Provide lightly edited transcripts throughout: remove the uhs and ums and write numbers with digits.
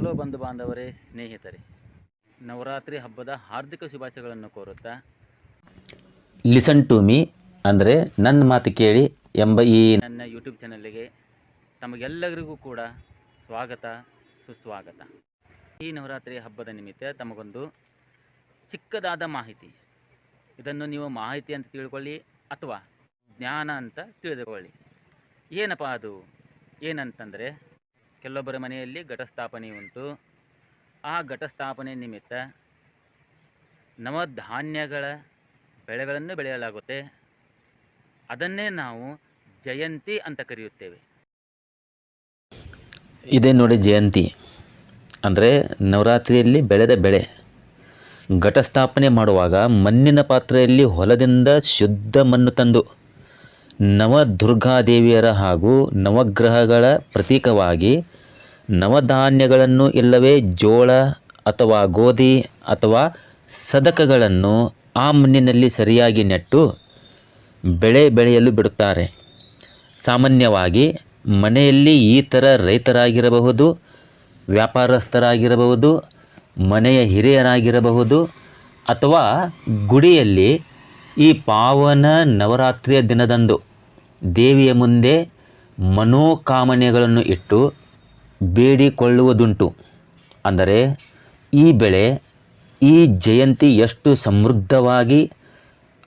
Hello ಬಂಧು ಬಾಂಧವರೇ, ಸ್ನೇಹಿತರೆ, ನವರಾತ್ರಿ ಹಬ್ಬದ ಹಾರ್ದಿಕ ಶುಭಾಶಯಗಳನ್ನು ಕೋರುತ್ತಾ ಲಿಸನ್ ಟು ಮೀ ಅಂದರೆ ನನ್ನ ಮಾತು ಕೇಳಿ ಎಂಬ ಈ ನನ್ನ ಯೂಟ್ಯೂಬ್ ಚಾನಲ್ಗೆ ತಮಗೆಲ್ಲರಿಗೂ ಕೂಡ ಸ್ವಾಗತ ಸುಸ್ವಾಗತ. ಈ ನವರಾತ್ರಿ ಹಬ್ಬದ ನಿಮಿತ್ತ ತಮಗೊಂದು ಚಿಕ್ಕದಾದ ಮಾಹಿತಿ, ಇದನ್ನು ನೀವು ಮಾಹಿತಿ ಅಂತ ತಿಳ್ಕೊಳ್ಳಿ ಅಥವಾ ಜ್ಞಾನ ಅಂತ ತಿಳಿದುಕೊಳ್ಳಿ. ಏನಪ್ಪ ಅದು ಏನಂತಂದರೆ, ಕೆಲವೊಬ್ಬರ ಮನೆಯಲ್ಲಿ ಘಟಸ್ಥಾಪನೆ ಉಂಟು. ಆ ಘಟಸ್ಥಾಪನೆ ನಿಮಿತ್ತ ನವಧಾನ್ಯಗಳ ಬೆಳೆಗಳನ್ನು ಬೆಳೆಯಲಾಗುತ್ತೆ. ಅದನ್ನೇ ನಾವು ಜಯಂತಿ ಅಂತ ಕರೆಯುತ್ತೇವೆ. ಇದೇ ನೋಡಿ ಜಯಂತಿ ಅಂದರೆ ನವರಾತ್ರಿಯಲ್ಲಿ ಬೆಳೆದ ಬೆಳೆ. ಘಟಸ್ಥಾಪನೆ ಮಾಡುವಾಗ ಮಣ್ಣಿನ ಪಾತ್ರೆಯಲ್ಲಿ ಹೊಲದಿಂದ ಶುದ್ಧ ಮಣ್ಣು ತಂದು ನವದುರ್ಗಾದೇವಿಯರ ಹಾಗೂ ನವಗ್ರಹಗಳ ಪ್ರತೀಕವಾಗಿ ನವಧಾನ್ಯಗಳನ್ನು ಇಲ್ಲವೇ ಜೋಳ ಅಥವಾ ಗೋಧಿ ಅಥವಾ ಸದಕಗಳನ್ನು ಆ ಮಣ್ಣಿನಲ್ಲಿ ಸರಿಯಾಗಿ ನೆಟ್ಟು ಬೆಳೆ ಬೆಳೆಯಲು ಬಿಡುತ್ತಾರೆ. ಸಾಮಾನ್ಯವಾಗಿ ಮನೆಯಲ್ಲಿ ಈ ಥರ ರೈತರಾಗಿರಬಹುದು, ವ್ಯಾಪಾರಸ್ಥರಾಗಿರಬಹುದು, ಮನೆಯ ಹಿರಿಯರಾಗಿರಬಹುದು ಅಥವಾ ಗುಡಿಯಲ್ಲಿ ಈ ಪಾವನ ನವರಾತ್ರಿಯ ದಿನದಂದು ದೇವಿಯ ಮುಂದೆ ಮನೋಕಾಮನೆಗಳನ್ನು ಇಟ್ಟು ಬೇಡಿಕೊಳ್ಳುವುದುಂಟು. ಅಂದರೆ ಈ ಬೆಳೆ, ಈ ಜಯಂತಿ ಎಷ್ಟು ಸಮೃದ್ಧವಾಗಿ,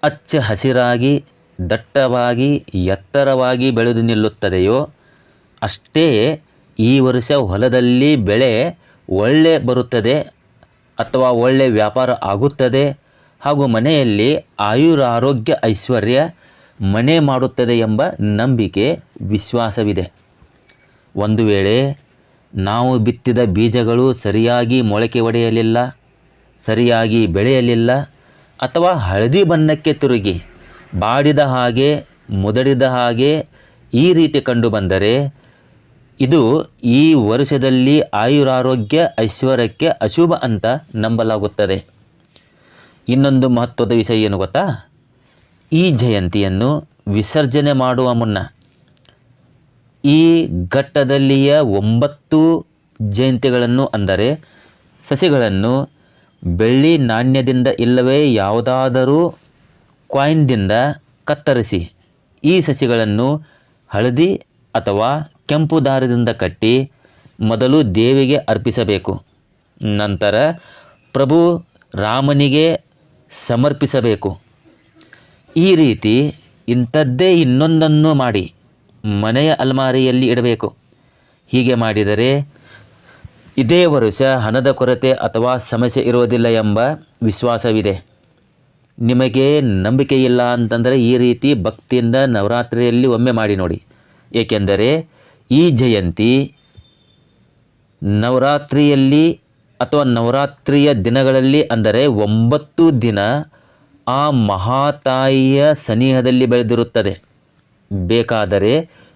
ಹಚ್ಚ ಹಸಿರಾಗಿ, ದಟ್ಟವಾಗಿ, ಎತ್ತರವಾಗಿ ಬೆಳೆದು ನಿಲ್ಲುತ್ತದೆಯೋ ಅಷ್ಟೇ ಈ ವರ್ಷ ಹೊಲದಲ್ಲಿ ಬೆಳೆ ಒಳ್ಳೆ ಬರುತ್ತದೆ ಅಥವಾ ಒಳ್ಳೆ ವ್ಯಾಪಾರ ಆಗುತ್ತದೆ ಹಾಗೂ ಮನೆಯಲ್ಲಿ ಆಯುರಾರೋಗ್ಯ ಐಶ್ವರ್ಯ ಮನೆ ಮಾಡುತ್ತದೆ ಎಂಬ ನಂಬಿಕೆ ವಿಶ್ವಾಸವಿದೆ. ಒಂದು ವೇಳೆ ನಾವು ಬಿತ್ತಿದ ಬೀಜಗಳು ಸರಿಯಾಗಿ ಮೊಳಕೆ ಒಡೆಯಲಿಲ್ಲ, ಸರಿಯಾಗಿ ಬೆಳೆಯಲಿಲ್ಲ ಅಥವಾ ಹಳದಿ ಬಣ್ಣಕ್ಕೆ ತಿರುಗಿ ಬಾಡಿದ ಹಾಗೆ, ಮುದಡಿದ ಹಾಗೆ ಈ ರೀತಿ ಕಂಡುಬಂದರೆ ಇದು ಈ ವರ್ಷದಲ್ಲಿ ಆಯುರಾರೋಗ್ಯ ಐಶ್ವರ್ಯಕ್ಕೆ ಅಶುಭ ಅಂತ ನಂಬಲಾಗುತ್ತದೆ. ಇನ್ನೊಂದು ಮಹತ್ವದ ವಿಷಯ ಏನು ಗೊತ್ತಾ? ಈ ಜಯಂತಿಯನ್ನು ವಿಸರ್ಜನೆ ಮಾಡುವ ಮುನ್ನ ಈ ಘಟ್ಟದಲ್ಲಿಯ 9 ಜಯಂತಿಗಳನ್ನು ಅಂದರೆ ಸಸಿಗಳನ್ನು ಬೆಳ್ಳಿ ನಾಣ್ಯದಿಂದ ಇಲ್ಲವೇ ಯಾವುದಾದರೂ ಕಾಯಿನ್ದಿಂದ ಕತ್ತರಿಸಿ ಈ ಸಸಿಗಳನ್ನು ಹಳದಿ ಅಥವಾ ಕೆಂಪು ದಾರದಿಂದ ಕಟ್ಟಿ ಮೊದಲು ದೇವಿಗೆ ಅರ್ಪಿಸಬೇಕು. ನಂತರ ಪ್ರಭು ರಾಮನಿಗೆ ಸಮರ್ಪಿಸಬೇಕು. ಈ ರೀತಿ ಇಂಥದ್ದೇ ಇನ್ನೊಂದನ್ನು ಮಾಡಿ ಮನೆಯ ಅಲ್ಮಾರಿಯಲ್ಲಿ ಇಡಬೇಕು. ಹೀಗೆ ಮಾಡಿದರೆ ಇದೇ ವರ್ಷ ಹಣದ ಕೊರತೆ ಅಥವಾ ಸಮಸ್ಯೆ ಇರುವುದಿಲ್ಲ ಎಂಬ ವಿಶ್ವಾಸವಿದೆ. ನಿಮಗೆ ನಂಬಿಕೆ ಇಲ್ಲ ಅಂತಂದರೆ ಈ ರೀತಿ ಭಕ್ತಿಯಿಂದ ನವರಾತ್ರಿಯಲ್ಲಿ ಒಮ್ಮೆ ಮಾಡಿ ನೋಡಿ. ಏಕೆಂದರೆ ಈ ಜಯಂತಿ ನವರಾತ್ರಿಯಲ್ಲಿ ಅಥವಾ ನವರಾತ್ರಿಯ ದಿನಗಳಲ್ಲಿ ಅಂದರೆ 9 ದಿನ ಆ ಮಹಾತಾಯಿಯ ಸನಿಹದಲ್ಲಿ ಬೆಳೆದಿರುತ್ತದೆ. ಬೇಕಾದರೆ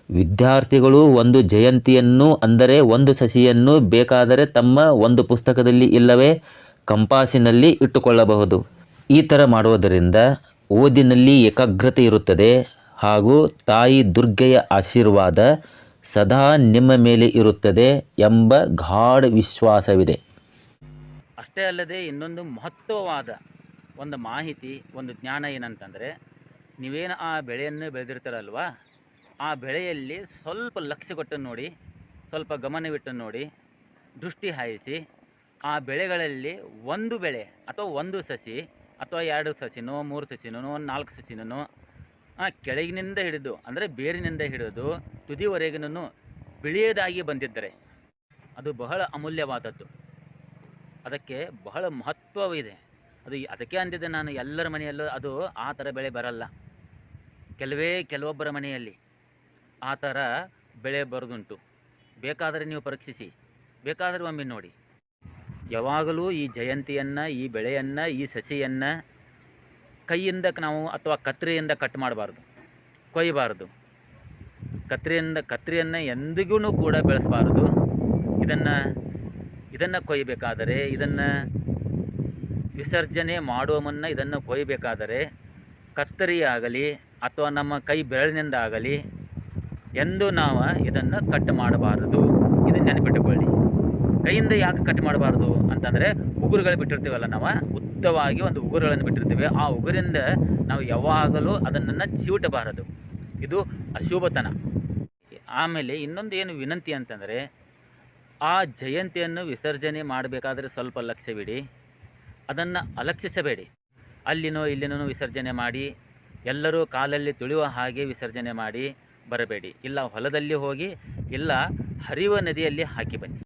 ವಿದ್ಯಾರ್ಥಿಗಳು ಒಂದು ಜಯಂತಿಯನ್ನು ಅಂದರೆ ಒಂದು ಸಸಿಯನ್ನು ಬೇಕಾದರೆ ತಮ್ಮ ಒಂದು ಪುಸ್ತಕದಲ್ಲಿ ಇಲ್ಲವೇ ಕಂಪಾಸಿನಲ್ಲಿ ಇಟ್ಟುಕೊಳ್ಳಬಹುದು. ಈ ಥರ ಮಾಡುವುದರಿಂದ ಓದಿನಲ್ಲಿ ಏಕಾಗ್ರತೆ ಇರುತ್ತದೆ ಹಾಗೂ ತಾಯಿ ದುರ್ಗೆಯ ಆಶೀರ್ವಾದ ಸದಾ ನಿಮ್ಮ ಮೇಲೆ ಇರುತ್ತದೆ ಎಂಬ ಗಾಢ ವಿಶ್ವಾಸವಿದೆ. ಅಷ್ಟೇ ಅಲ್ಲದೆ ಇನ್ನೊಂದು ಮಹತ್ವವಾದ ಒಂದು ಮಾಹಿತಿ, ಒಂದು ಜ್ಞಾನ ಏನಂತಂದರೆ, ನೀವೇನು ಆ ಬೆಳೆಯನ್ನು ಬೆಳೆದಿರ್ತಾರಲ್ವ, ಆ ಬೆಳೆಯಲ್ಲಿ ಸ್ವಲ್ಪ ಲಕ್ಷ್ಯ ಕೊಟ್ಟು ನೋಡಿ, ಸ್ವಲ್ಪ ಗಮನವಿಟ್ಟು ನೋಡಿ, ದೃಷ್ಟಿ ಹಾಯಿಸಿ ಆ ಬೆಳೆಗಳಲ್ಲಿ ಒಂದು ಬೆಳೆ ಅಥವಾ ಒಂದು ಸಸಿ ಅಥವಾ 2 ಸಸಿನೋ 3 ಸಸಿನೋ 4 ಸಸಿನೋ ಕೆಳಗಿನಿಂದ ಹಿಡಿದು ಅಂದರೆ ಬೇರಿನಿಂದ ಹಿಡಿದು ತುದಿವರೆಗೂ ಬಿಳಿಯದಾಗಿ ಬಂದಿದ್ದರೆ ಅದು ಬಹಳ ಅಮೂಲ್ಯವಾದದ್ದು. ಅದಕ್ಕೆ ಬಹಳ ಮಹತ್ವವಿದೆ. ಅದಕ್ಕೆ ಅಂದಿದ್ದೆ ನಾನು, ಎಲ್ಲರ ಮನೆಯಲ್ಲೂ ಅದು ಆ ಥರ ಬೆಳೆ ಬರಲ್ಲ. ಕೆಲವೊಬ್ಬರ ಮನೆಯಲ್ಲಿ ಆ ಥರ ಬೆಳೆ ಬರೋದುಂಟು. ಬೇಕಾದರೆ ನೀವು ಪರೀಕ್ಷಿಸಿ, ಬೇಕಾದರೆ ಒಮ್ಮೆ ನೋಡಿ. ಯಾವಾಗಲೂ ಈ ಜಯಂತಿಯನ್ನು, ಈ ಬೆಳೆಯನ್ನು, ಈ ಸಸಿಯನ್ನು ಕೈಯಿಂದ ನಾವು ಅಥವಾ ಕತ್ರಿಯಿಂದ ಕಟ್ ಮಾಡಬಾರ್ದು, ಕೊಯ್ಯಬಾರ್ದು. ಕತ್ರಿಯನ್ನು ಎಂದಿಗೂ ಕೂಡ ಬೆಳೆಸಬಾರ್ದು. ಇದನ್ನು ಕೊಯ್ಯಬೇಕಾದರೆ, ಇದನ್ನು ವಿಸರ್ಜನೆ ಮಾಡುವ ಮುನ್ನ ಇದನ್ನು ಕೊಯ್ಯಬೇಕಾದರೆ ಕತ್ತರಿಯಾಗಲಿ ಅಥವಾ ನಮ್ಮ ಕೈ ಬೆರಳಿನಿಂದ ಆಗಲಿ ಎಂದು ನಾವು ಇದನ್ನು ಕಟ್ ಮಾಡಬಾರದು. ಇದು ನೆನಪಿಟ್ಟುಕೊಳ್ಳಿ. ಕೈಯಿಂದ ಯಾಕೆ ಕಟ್ ಮಾಡಬಾರ್ದು ಅಂತಂದರೆ ಉಗುರುಗಳು ಬಿಟ್ಟಿರ್ತೀವಲ್ಲ, ನಾವು ಉದ್ದವಾಗಿ ಒಂದು ಉಗುರುಗಳನ್ನು ಬಿಟ್ಟಿರ್ತೀವಿ. ಆ ಉಗುರಿಂದ ನಾವು ಯಾವಾಗಲೂ ಅದನ್ನು ಚಿವುಟಬಾರದು, ಇದು ಅಶುಭತನ. ಆಮೇಲೆ ಇನ್ನೊಂದು ಏನು ವಿನಂತಿ ಅಂತಂದರೆ, ಆ ಜಯಂತಿಯನ್ನು ವಿಸರ್ಜನೆ ಮಾಡಬೇಕಾದ್ರೆ ಸ್ವಲ್ಪ ಲಕ್ಷ್ಯವಿಡಿ, ಅದನ್ನು ಅಲಕ್ಷಿಸಬೇಡಿ. ಅಲ್ಲಿನೋ ಇಲ್ಲಿನೋ ವಿಸರ್ಜನೆ ಮಾಡಿ, ಎಲ್ಲರೂ ಕಾಲಲ್ಲಿ ತುಳಿಯುವ ಹಾಗೆ ವಿಸರ್ಜನೆ ಮಾಡಿ ಬರಬೇಡಿ. ಇಲ್ಲ ಹೊಲದಲ್ಲಿ ಹೋಗಿ, ಇಲ್ಲ ಹರಿಯುವ ನದಿಯಲ್ಲಿ ಹಾಕಿ ಬನ್ನಿ.